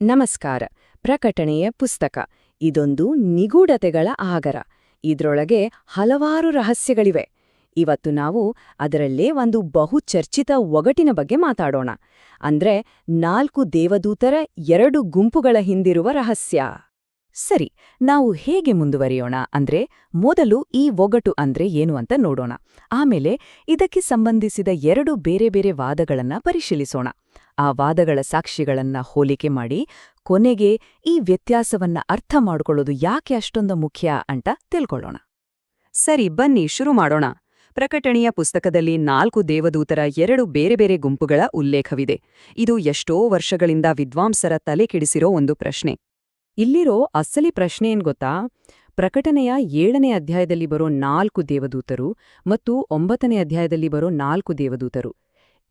ನಮಸ್ಕಾರ. ಪ್ರಕಟಣೆಯ ಪುಸ್ತಕ ಇದೊಂದು ನಿಗೂಢತೆಗಳ ಆಗರ. ಇದ್ರೊಳಗೆ ಹಲವಾರು ರಹಸ್ಯಗಳಿವೆ. ಇವತ್ತು ನಾವು ಅದರಲ್ಲೇ ಒಂದು ಬಹುಚರ್ಚಿತ ಒಗಟಿನ ಬಗ್ಗೆ ಮಾತಾಡೋಣ. ಅಂದ್ರೆ 4 ದೇವದೂತರ 2 ಗುಂಪುಗಳ ಹಿಂದಿರುವ ರಹಸ್ಯ. ಸರಿ, ನಾವು ಹೇಗೆ ಮುಂದುವರಿಯೋಣ ಅಂದ್ರೆ ಮೊದಲು ಈ ಒಗಟು ಅಂದ್ರೆ ಏನು ಅಂತ ನೋಡೋಣ. ಆಮೇಲೆ ಇದಕ್ಕೆ ಸಂಬಂಧಿಸಿದ 2 ಬೇರೆ ಬೇರೆ ವಾದಗಳನ್ನ ಪರಿಶೀಲಿಸೋಣ. ಆ ವಾದಗಳ ಸಾಕ್ಷಿಗಳನ್ನ ಹೋಲಿಕೆ ಮಾಡಿ ಕೊನೆಗೆ ಈ ವ್ಯತ್ಯಾಸವನ್ನ ಅರ್ಥ ಮಾಡ್ಕೊಳ್ಳೋದು ಯಾಕೆ ಅಷ್ಟೊಂದು ಮುಖ್ಯ ಅಂತ ತಿಳ್ಕೊಳ್ಳೋಣ. ಸರಿ, ಬನ್ನಿ ಶುರು ಮಾಡೋಣ. ಪ್ರಕಟಣೆಯ ಪುಸ್ತಕದಲ್ಲಿ 4 ದೇವದೂತರ 2 ಬೇರೆ ಬೇರೆ ಗುಂಪುಗಳ ಉಲ್ಲೇಖವಿದೆ. ಇದು ಎಷ್ಟೋ ವರ್ಷಗಳಿಂದ ವಿದ್ವಾಂಸರ ತಲೆ ಕೆಡಿಸಿರೋ ಒಂದು ಪ್ರಶ್ನೆ. ಇಲ್ಲಿರೋ ಅಸಲಿ ಪ್ರಶ್ನೆ ಏನ್ ಗೊತ್ತಾ? ಪ್ರಕಟಣೆಯ 7ನೇ ಅಧ್ಯಾಯದಲ್ಲಿ ಬರೋ 4 ದೇವದೂತರು ಮತ್ತು 9ನೇ ಅಧ್ಯಾಯದಲ್ಲಿ ಬರೋ 4 ದೇವದೂತರು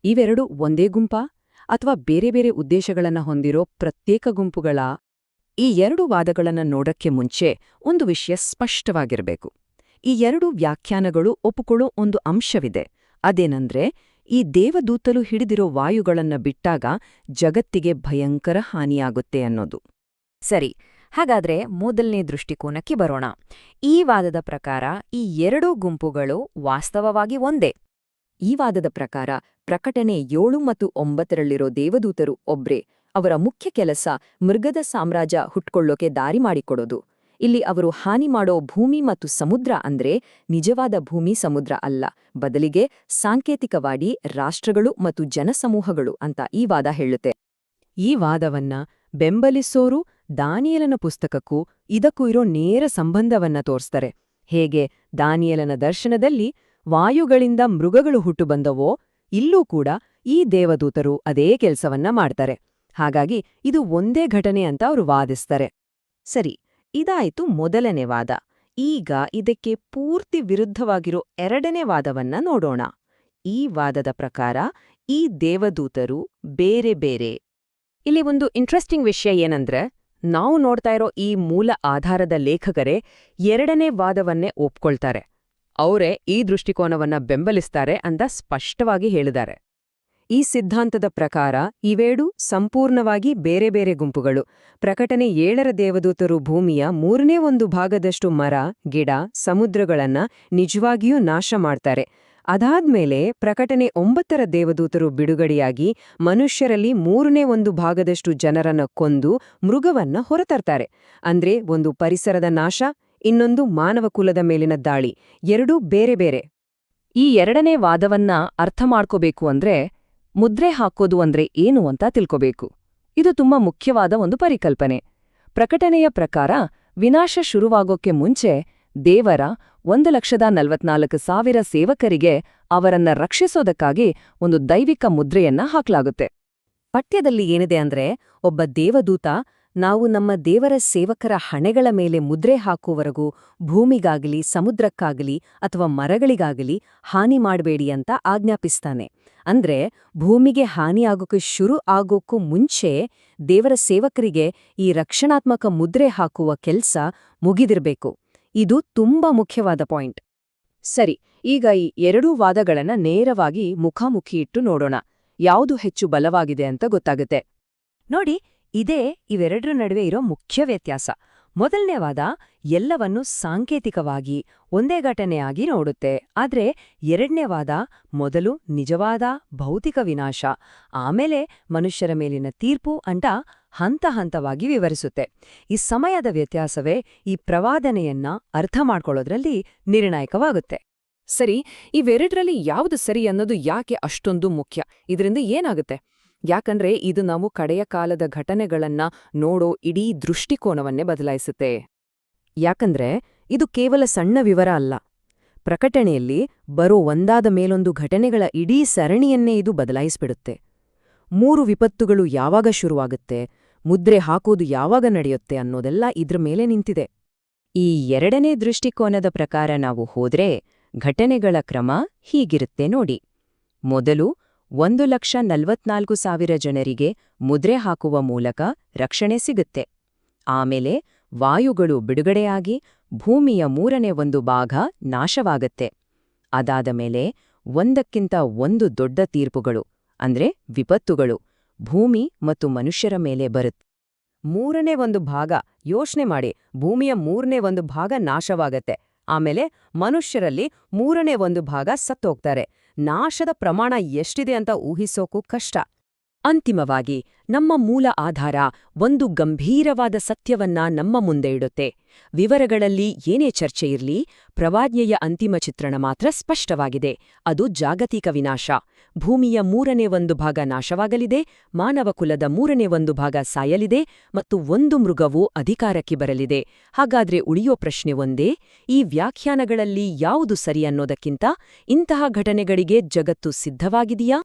ಇವೆರಡು ಒಂದೇ ಗುಂಪಾ ಅಥವಾ ಬೇರೆ ಬೇರೆ ಉದ್ದೇಶಗಳನ್ನ ಹೊಂದಿರೋ ಪ್ರತ್ಯೇಕ ಗುಂಪುಗಳ? ಈ 2 ವಾದಗಳನ್ನ ನೋಡಕ್ಕೆ ಮುಂಚೆ ಒಂದು ವಿಷಯ ಸ್ಪಷ್ಟವಾಗಿರಬೇಕು. ಈ 2 ವ್ಯಾಖ್ಯಾನಗಳು ಒಪ್ಪುಕೊಳ್ಳೋ ಒಂದು ಅಂಶವಿದೆ. ಅದೇನಂದ್ರೆ ಈ ದೇವದೂತರು ಹಿಡಿದಿರೋ ವಾಯುಗಳನ್ನ ಬಿಟ್ಟಾಗ ಜಗತ್ತಿಗೆ ಭಯಂಕರ ಹಾನಿಯಾಗುತ್ತೆ ಅನ್ನೋದು. ಸರಿ, ಹಾಗಾದ್ರೆ ಮೊದಲನೇ ದೃಷ್ಟಿಕೋನಕ್ಕೆ ಬರೋಣ. ಈ ವಾದದ ಪ್ರಕಾರ ಈ 2 ಗುಂಪುಗಳು ವಾಸ್ತವವಾಗಿ ಒಂದೇ. ಈ ವಾದದ ಪ್ರಕಾರ ಪ್ರಕಟಣೆ 7 ಮತ್ತು 9ರಲ್ಲಿರೋ ದೇವದೂತರು ಒಬ್ರೇ. ಅವರ ಮುಖ್ಯ ಕೆಲಸ ಮೃಗದ ಸಾಮ್ರಾಜ್ಯ ಹುಟ್ಕೊಳ್ಳೋಕೆ ದಾರಿ ಮಾಡಿಕೊಡೋದು. ಇಲ್ಲಿ ಅವರು ಹಾನಿ ಮಾಡೋ ಭೂಮಿ ಮತ್ತು ಸಮುದ್ರ ಅಂದ್ರೆ ನಿಜವಾದ ಭೂಮಿ ಸಮುದ್ರ ಅಲ್ಲ, ಬದಲಿಗೆ ಸಾಂಕೇತಿಕವಾಗಿ ರಾಷ್ಟ್ರಗಳು ಮತ್ತು ಜನಸಮೂಹಗಳು ಅಂತ ಈ ವಾದ ಹೇಳುತ್ತೆ. ಈ ವಾದವನ್ನ ಬೆಂಬಲಿಸೋರು ದಾನಿಯೇಲನ ಪುಸ್ತಕಕ್ಕೂ ಇದಕ್ಕೂ ಇರೋ ನೇರ ಸಂಬಂಧವನ್ನ ತೋರಿಸ್ತಾರೆ. ಹೇಗೆ ದಾನಿಯೇಲನ ದರ್ಶನದಲ್ಲಿ ವಾಯುಗಳಿಂದ ಮೃಗಗಳು ಹುಟ್ಟು ಬಂದವೋ, ಇಲ್ಲೂ ಕೂಡ ಈ ದೇವದೂತರು ಅದೇ ಕೆಲಸವನ್ನ ಮಾಡ್ತಾರೆ. ಹಾಗಾಗಿ ಇದು ಒಂದೇ ಘಟನೆ ಅಂತ ಅವರು ವಾದಿಸ್ತಾರೆ. ಸರಿ, ಇದಾಯ್ತು ಮೊದಲನೇ ವಾದ. ಈಗ ಇದಕ್ಕೆ ಪೂರ್ತಿ ವಿರುದ್ಧವಾಗಿರೋ 2ನೇ ವಾದವನ್ನ ನೋಡೋಣ. ಈ ವಾದದ ಪ್ರಕಾರ ಈ ದೇವದೂತರು ಬೇರೆ ಬೇರೆ. ಇಲ್ಲಿ ಒಂದು ಇಂಟ್ರೆಸ್ಟಿಂಗ್ ವಿಷಯ ಏನಂದ್ರೆ, ನಾವು ನೋಡ್ತಾ ಇರೋ ಈ ಮೂಲ ಆಧಾರದ ಲೇಖಕರೇ 2ನೇ ವಾದವನ್ನೇ ಒಪ್ಕೊಳ್ತಾರೆ. ಅವರೇ ಈ ದೃಷ್ಟಿಕೋನವನ್ನ ಬೆಂಬಲಿಸ್ತಾರೆ ಅಂತ ಸ್ಪಷ್ಟವಾಗಿ ಹೇಳಿದ್ದಾರೆ. ಈ ಸಿದ್ಧಾಂತದ ಪ್ರಕಾರ ಇವೆರಡೂ ಸಂಪೂರ್ಣವಾಗಿ ಬೇರೆ ಬೇರೆ ಗುಂಪುಗಳು. ಪ್ರಕಟಣೆ 7ರ ದೇವದೂತರು ಭೂಮಿಯ 1/3 ಭಾಗದಷ್ಟು ಮರ, ಗಿಡ, ಸಮುದ್ರಗಳನ್ನ ನಿಜವಾಗಿಯೂ ನಾಶ ಮಾಡ್ತಾರೆ. ಅದಾದ್ಮೇಲೆ ಪ್ರಕಟಣೆ 9ರ ದೇವದೂತರು ಬಿಡುಗಡೆಯಾಗಿ ಮನುಷ್ಯರಲ್ಲಿ 1/3 ಭಾಗದಷ್ಟು ಜನರನ್ನ ಕೊಂದು ಮೃಗವನ್ನ ಹೊರತರ್ತಾರೆ. ಅಂದ್ರೆ ಒಂದು ಪರಿಸರದ ನಾಶ, ಇನ್ನೊಂದು ಮಾನವ ಕುಲದ ಮೇಲಿನ ದಾಳಿ, 2 ಬೇರೆ ಬೇರೆ. ಈ 2ನೇ ವಾದವನ್ನ ಅರ್ಥ ಮಾಡ್ಕೋಬೇಕು ಅಂದ್ರೆ ಮುದ್ರೆ ಹಾಕೋದು ಅಂದ್ರೆ ಏನು ಅಂತ ತಿಳ್ಕೋಬೇಕು. ಇದು ತುಂಬಾ ಮುಖ್ಯವಾದ ಒಂದು ಪರಿಕಲ್ಪನೆ. ಪ್ರಕಟಣೆಯ ಪ್ರಕಾರ ವಿನಾಶ ಶುರುವಾಗೋಕ್ಕೆ ಮುಂಚೆ ದೇವರ 1,44,000 ಸೇವಕರಿಗೆ ಅವರನ್ನ ರಕ್ಷಿಸೋದಕ್ಕಾಗಿ ಒಂದು ದೈವಿಕ ಮುದ್ರೆಯನ್ನ ಹಾಕ್ಲಾಗುತ್ತೆ. ಪಠ್ಯದಲ್ಲಿ ಏನಿದೆ ಅಂದ್ರೆ, ಒಬ್ಬ ದೇವದೂತ ನಾವು ನಮ್ಮ ದೇವರ ಸೇವಕರ ಹಣೆಗಳ ಮೇಲೆ ಮುದ್ರೆ ಹಾಕುವವರೆಗೂ ಭೂಮಿಗಾಗಲಿ ಸಮುದ್ರಕ್ಕಾಗಲಿ ಅಥವಾ ಮರಗಳಿಗಾಗಲಿ ಹಾನಿ ಮಾಡಬೇಡಿ ಅಂತ ಆಜ್ಞಾಪಿಸ್ತಾನೆ. ಅಂದ್ರೆ ಭೂಮಿಗೆ ಹಾನಿಯಾಗೋಕೆ ಶುರು ಆಗೋಕ್ಕೂ ಮುಂಚೆ ದೇವರ ಸೇವಕರಿಗೆ ಈ ರಕ್ಷಣಾತ್ಮಕ ಮುದ್ರೆ ಹಾಕುವ ಕೆಲ್ಸ ಮುಗಿದಿರ್ಬೇಕು. ಇದು ತುಂಬಾ ಮುಖ್ಯವಾದ ಪಾಯಿಂಟ್. ಸರಿ, ಈಗ ಈ 2 ವಾದಗಳನ್ನ ನೇರವಾಗಿ ಮುಖಾಮುಖಿ ಇಟ್ಟು ನೋಡೋಣ. ಯಾವುದು ಹೆಚ್ಚು ಬಲವಾಗಿದೆ ಅಂತ ಗೊತ್ತಾಗುತ್ತೆ. ನೋಡಿ, ಇದೇ ಇವೆರಡರ ನಡುವೆ ಇರೋ ಮುಖ್ಯ ವ್ಯತ್ಯಾಸ. ಮೊದಲನೇ ವಾದ ಎಲ್ಲವನ್ನೂ ಸಾಂಕೇತಿಕವಾಗಿ ಒಂದೇ ಘಟನೆಯಾಗಿ ನೋಡುತ್ತೆ. ಆದ್ರೆ 2ನೇ ವಾದ ಮೊದಲು ನಿಜವಾದ ಭೌತಿಕ ವಿನಾಶ, ಆಮೇಲೆ ಮನುಷ್ಯರ ಮೇಲಿನ ತೀರ್ಪು ಅಂತ ಹಂತ ಹಂತವಾಗಿ ವಿವರಿಸುತ್ತೆ. ಈ ಸಮಯದ ವ್ಯತ್ಯಾಸವೇ ಈ ಪ್ರವಾದನೆಯನ್ನ ಅರ್ಥ ಮಾಡ್ಕೊಳ್ಳೋದ್ರಲ್ಲಿ ನಿರ್ಣಾಯಕವಾಗುತ್ತೆ. ಸರಿ, ಇವೆರಡರಲ್ಲಿ ಯಾವುದು ಸರಿ ಅನ್ನೋದು ಯಾಕೆ ಅಷ್ಟೊಂದು ಮುಖ್ಯ? ಇದರಿಂದ ಏನಾಗುತ್ತೆ? ಯಾಕಂದ್ರೆ ಇದು ನಾವು ಕಡೆಯ ಕಾಲದ ಘಟನೆಗಳನ್ನ ನೋಡೋ ಇಡೀ ದೃಷ್ಟಿಕೋನವನ್ನೇ ಬದಲಾಯಿಸುತ್ತೆ. ಯಾಕಂದ್ರೆ ಇದು ಕೇವಲ ಸಣ್ಣ ವಿವರ ಅಲ್ಲ. ಪ್ರಕಟಣೆಯಲ್ಲಿ ಬರೋ ಒಂದಾದ ಮೇಲೊಂದು ಘಟನೆಗಳ ಇಡೀ ಸರಣಿಯನ್ನೇ ಇದು ಬದಲಾಯಿಸ್ಬಿಡುತ್ತೆ. 3 ವಿಪತ್ತುಗಳು ಯಾವಾಗ ಶುರುವಾಗುತ್ತೆ, ಮುದ್ರೆ ಹಾಕೋದು ಯಾವಾಗ ನಡೆಯುತ್ತೆ ಅನ್ನೋದೆಲ್ಲ ಇದ್ರ ಮೇಲೆ ನಿಂತಿದೆ. ಈ 2ನೇ ದೃಷ್ಟಿಕೋನದ ಪ್ರಕಾರ ನಾವು ಹೋದ್ರೆ ಘಟನೆಗಳ ಕ್ರಮ ಹೀಗಿರುತ್ತೆ ನೋಡಿ. ಮೊದಲು 1,44,000 ಜನರಿಗೆ ಮುದ್ರೆ ಹಾಕುವ ಮೂಲಕ ರಕ್ಷಣೆ ಸಿಗುತ್ತೆ. ಆಮೇಲೆ ವಾಯುಗಳು ಬಿಡುಗಡೆಯಾಗಿ ಭೂಮಿಯ 1/3 ಭಾಗ ನಾಶವಾಗತ್ತೆ. ಅದಾದ ಮೇಲೆ ಒಂದಕ್ಕಿಂತ ಒಂದು ದೊಡ್ಡ ತೀರ್ಪುಗಳು ಅಂದ್ರೆ ವಿಪತ್ತುಗಳು ಭೂಮಿ ಮತ್ತು ಮನುಷ್ಯರ ಮೇಲೆ ಬರುತ್ತೆ. ಮೂರನೇ ಒಂದು ಭಾಗ, ಯೋಚನೆ ಮಾಡಿ, ಭೂಮಿಯ ಮೂರನೇ ಒಂದು ಭಾಗ ನಾಶವಾಗತ್ತೆ. ಆಮೇಲೆ ಮನುಷ್ಯರಲ್ಲಿ ಮೂರನೇ ಒಂದು ಭಾಗ ಸತ್ತೋಗ್ತಾರೆ. ನಾಶದ ಪ್ರಮಾಣ ಎಷ್ಟಿದೆ ಅಂತ ಊಹಿಸೋಕು ಕಷ್ಟ. ಅಂತಿಮವಾಗಿ ನಮ್ಮ ಮೂಲ ಆಧಾರ ಒಂದು ಗಂಭೀರವಾದ ಸತ್ಯವನ್ನ ನಮ್ಮ ಮುಂದೆ ಇಡುತ್ತೆ. ವಿವರಗಳಲ್ಲಿ ಏನೇ ಚರ್ಚೆ ಇರ್ಲಿ, ಪ್ರವಾಜ್ಞೆಯ ಅಂತಿಮ ಚಿತ್ರಣ ಮಾತ್ರ ಸ್ಪಷ್ಟವಾಗಿದೆ. ಅದು ಜಾಗತಿಕ ವಿನಾಶ. ಭೂಮಿಯ ಮೂರನೇ ಒಂದು ಭಾಗ ನಾಶವಾಗಲಿದೆ, ಮಾನವ ಕುಲದ ಮೂರನೇ ಒಂದು ಭಾಗ ಸಾಯಲಿದೆ, ಮತ್ತು ಒಂದು ಮೃಗವು ಅಧಿಕಾರಕ್ಕೆ ಬರಲಿದೆ. ಹಾಗಾದ್ರೆ ಉಳಿಯೋ ಪ್ರಶ್ನೆ ಒಂದೇ: ಈ ವ್ಯಾಖ್ಯಾನಗಳಲ್ಲಿ ಯಾವುದು ಸರಿ ಅನ್ನೋದಕ್ಕಿಂತ ಇಂತಹ ಘಟನೆಗಳಿಗೆ ಜಗತ್ತು ಸಿದ್ಧವಾಗಿದೆಯಾ?